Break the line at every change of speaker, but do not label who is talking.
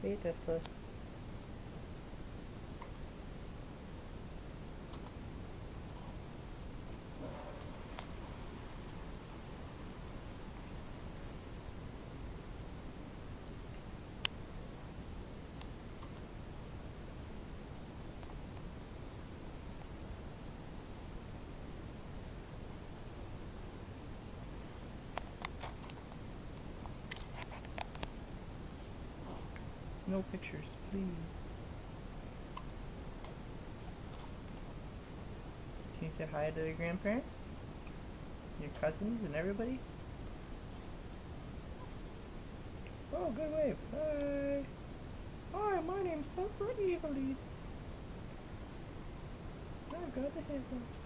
Hey, Tesla. No pictures, please. Can you say hi to your grandparents? Your cousins and everybody? Oh, good wave. Hi. Hi, my name's Tesla Evilise. I've got the hiccups.